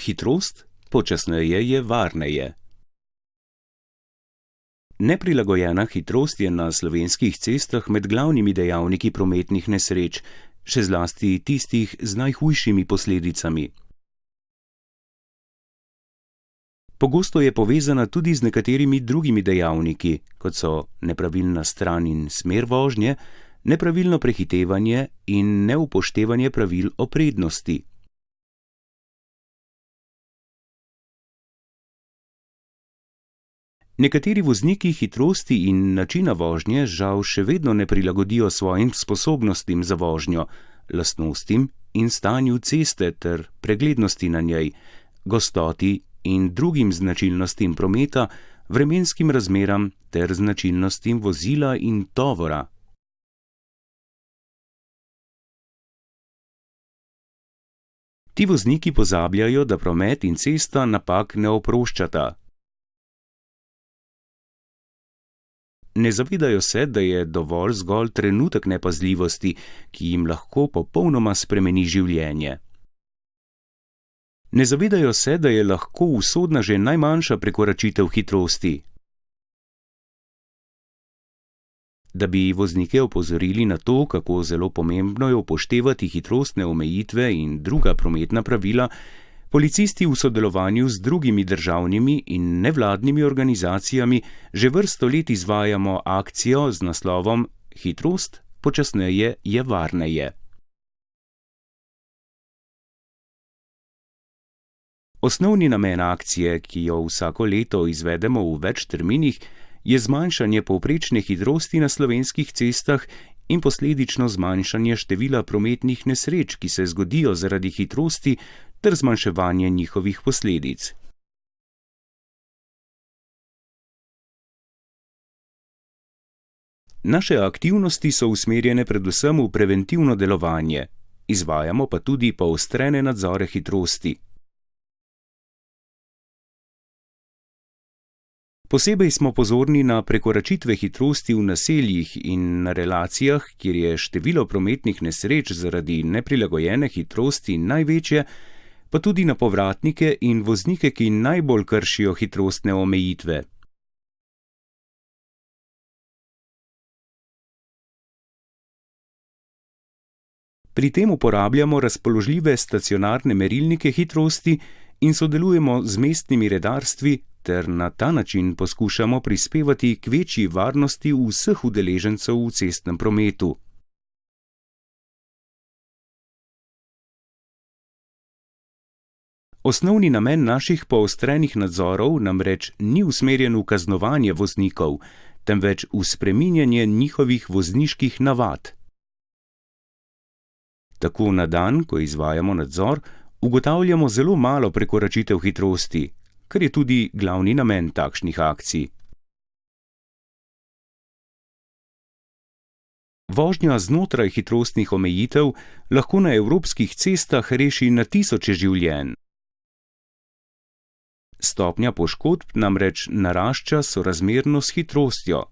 Hitrost, počasneje je varneje. Neprilagojena hitrost je na slovenskih cestah med glavnimi dejavniki prometnih nesreč, še zlasti tistih z najhujšimi posledicami. Pogosto je povezana tudi z nekaterimi drugimi dejavniki, kot so nepravilna stran in smer vožnje, nepravilno prehitevanje in neupoštevanje pravil o prednosti. Nekateri vozniki hitrosti in načina vožnje žal še vedno ne prilagodijo svojim sposobnostim za vožnjo, lastnostim in stanju ceste ter preglednosti na njej, gostoti in drugim značilnostim prometa, vremenskim razmeram ter značilnostim vozila in tovora. Ti vozniki pozabljajo, da promet in cesta napak ne oproščata. Ne zavedajo se, da je dovolj zgolj trenutek nepazljivosti, ki jim lahko popolnoma spremeni življenje. Ne zavedajo se, da je lahko usodna že najmanjša prekoračitev hitrosti. Da bi voznike opozorili na to, kako zelo pomembno je upoštevati hitrostne omejitve in druga prometna pravila, policisti v sodelovanju z drugimi državnimi in nevladnimi organizacijami že vrsto let izvajamo akcijo z naslovom Hitrost, počasneje je varneje. Osnovni namen akcije, ki jo vsako leto izvedemo v več terminih, je zmanjšanje povprečne hitrosti na slovenskih cestah in posledično zmanjšanje števila prometnih nesreč, ki se zgodijo zaradi hitrosti, ter zmanjševanje njihovih posledic. Naše aktivnosti so usmerjene predvsem v preventivno delovanje, izvajamo pa tudi poostrene nadzore hitrosti. Posebej smo pozorni na prekoračitve hitrosti v naseljih in na relacijah, kjer je število prometnih nesreč zaradi neprilagojene hitrosti največje, pa tudi na povratnike in voznike, ki najbolj kršijo hitrostne omejitve. Pri tem uporabljamo razpoložljive stacionarne merilnike hitrosti in sodelujemo z mestnimi redarstvi ter na ta način poskušamo prispevati k večji varnosti vseh udeležencev v cestnem prometu. Osnovni namen naših poostrenih nadzorov namreč ni usmerjen v kaznovanje voznikov, temveč v spreminjanje njihovih vozniških navad. Tako na dan, ko izvajamo nadzor, ugotavljamo zelo malo prekoračitev hitrosti, kar je tudi glavni namen takšnih akcij. Vožnja znotraj hitrostnih omejitev lahko na evropskih cestah reši na tisoče življenj. Stopnja poškodb namreč narašča sorazmerno s hitrostjo.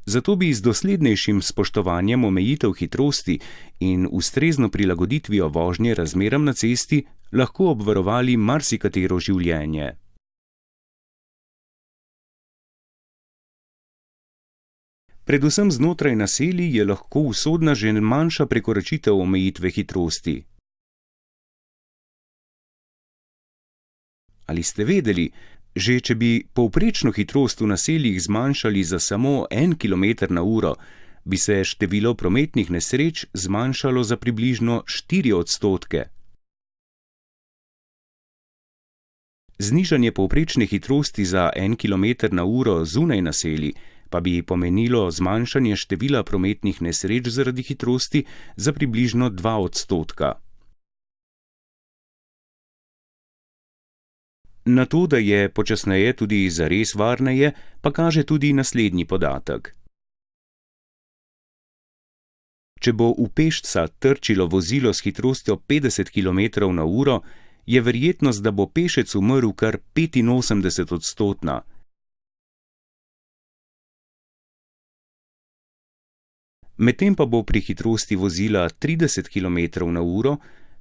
Zato bi z doslednejšim spoštovanjem omejitev hitrosti in ustrezno prilagoditvijo vožnje razmeram na cesti lahko obvarovali marsikatero življenje. Predvsem znotraj naselij je lahko usodna že manjša prekoračitev omejitve hitrosti. Ali ste vedeli, že če bi povprečno hitrost v naseljih zmanjšali za samo 1 km/h, bi se število prometnih nesreč zmanjšalo za približno 4%. Znižanje povprečne hitrosti za 1 km/h zunaj naselij pa bi pomenilo zmanjšanje števila prometnih nesreč zaradi hitrosti za približno 2%. Na to, da je počasneje tudi zares varneje, pa kaže tudi naslednji podatek. Če bo v pešca trčilo vozilo s hitrostjo 50 km/h, je verjetnost, da bo pešec umrl kar 85%. Medtem pa bo pri hitrosti vozila 30 km/h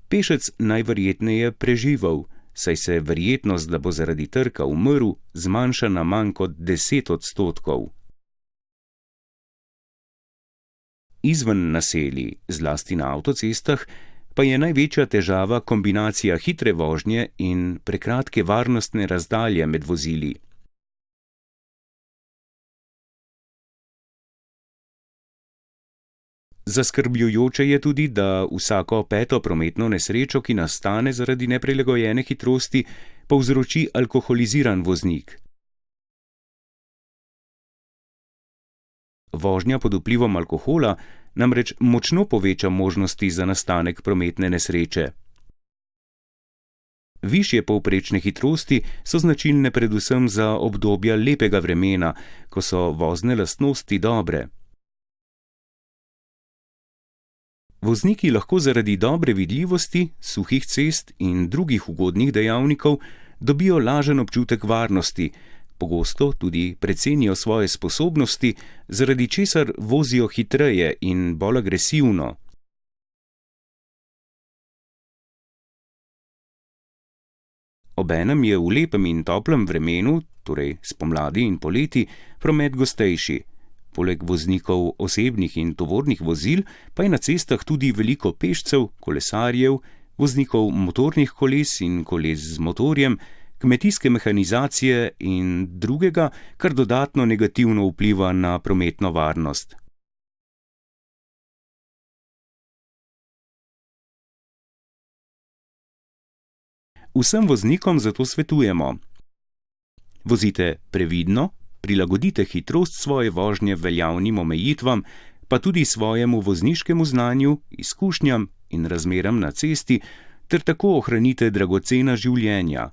pešec najverjetneje preživel, saj se verjetnost, da bo zaradi trka umrl, zmanjša na manj kot 10%. Izven naselij, zlasti na avtocestah, pa je največja težava kombinacija hitre vožnje in prekratke varnostne razdalje med vozili. Zaskrbljujoče je tudi, da vsako 5. prometno nesrečo, ki nastane zaradi neprilagojene hitrosti, povzroči alkoholiziran voznik. Vožnja pod vplivom alkohola namreč močno poveča možnosti za nastanek prometne nesreče. Višje povprečne hitrosti so značilne predvsem za obdobja lepega vremena, ko so vozne lastnosti dobre. Vozniki lahko zaradi dobre vidljivosti, suhih cest in drugih ugodnih dejavnikov dobijo lažen občutek varnosti, pogosto tudi precenijo svoje sposobnosti, zaradi česar vozijo hitreje in bolj agresivno. Obenem je v lepem in toplem vremenu, torej spomladi in poleti, promet gostejši. Poleg voznikov osebnih in tovornih vozil pa je na cestah tudi veliko pešcev, kolesarjev, voznikov motornih koles in koles z motorjem, kmetijske mehanizacije in drugega, kar dodatno negativno vpliva na prometno varnost. Vsem voznikom zato svetujemo: vozite previdno, prilagodite hitrost svoje vožnje veljavnim omejitvam, pa tudi svojemu vozniškemu znanju, izkušnjam in razmeram na cesti, ter tako ohranite dragocena življenja.